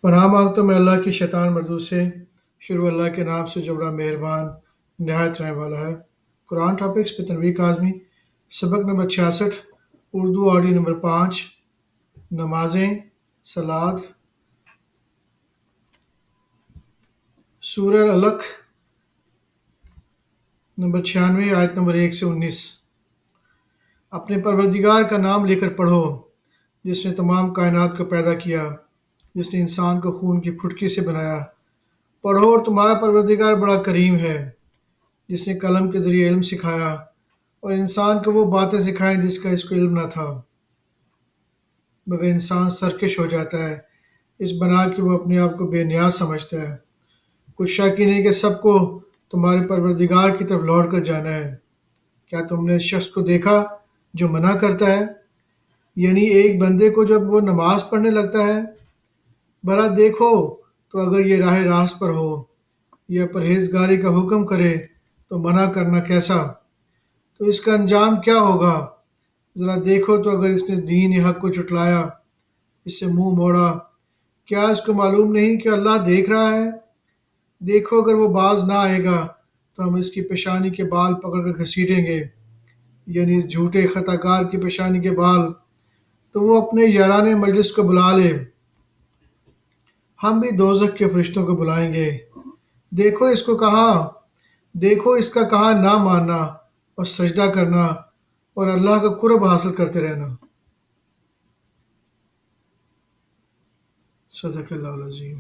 پناہ مانگتا ہوں میں اللہ کی شیطان مردود سے۔ شروع اللہ کے نام سے جو بڑا مہربان نہایت رحم والا ہے۔ قرآن ٹاپکس پہ تنویر کاظمی، سبق نمبر 66، اردو آڈیو نمبر 5، نمازیں، سلاد، سورہ العلق نمبر 96، آیت نمبر 1 سے 19۔ اپنے پروردگار کا نام لے کر پڑھو جس نے تمام کائنات کو پیدا کیا، جس نے انسان کو خون کی پھٹکی سے بنایا۔ پڑھو اور تمہارا پروردگار بڑا کریم ہے، جس نے قلم کے ذریعے علم سکھایا اور انسان کو وہ باتیں سکھائیں جس کا اس کو علم نہ تھا، مگر انسان سرکش ہو جاتا ہے اس بنا کہ وہ اپنے آپ کو بے نیاز سمجھتا ہے۔ کچھ شک ہی نہیں کہ سب کو تمہارے پروردگار کی طرف لوٹ کر جانا ہے۔ کیا تم نے اس شخص کو دیکھا جو منع کرتا ہے، یعنی ایک بندے کو جب وہ نماز پڑھنے لگتا ہے؟ بھلا دیکھو تو اگر یہ راہ راست پر ہو یا پرہیزگاری کا حکم کرے تو منع کرنا کیسا؟ تو اس کا انجام کیا ہوگا؟ ذرا دیکھو تو اگر اس نے دین حق کو جھٹلایا، اس سے منہ موڑا، کیا اس کو معلوم نہیں کہ اللہ دیکھ رہا ہے؟ دیکھو اگر وہ باز نہ آئے گا تو ہم اس کی پیشانی کے بال پکڑ کر گھسیٹیں گے، یعنی اس جھوٹے خطا کار کی پیشانی کے بال، تو وہ اپنے یاران مجلس کو بلا لے، ہم بھی دوزخ کے فرشتوں کو بلائیں گے۔ دیکھو اس کا کہا نہ ماننا اور سجدہ کرنا اور اللہ کا قرب حاصل کرتے رہنا۔ صدق اللہ العظیم۔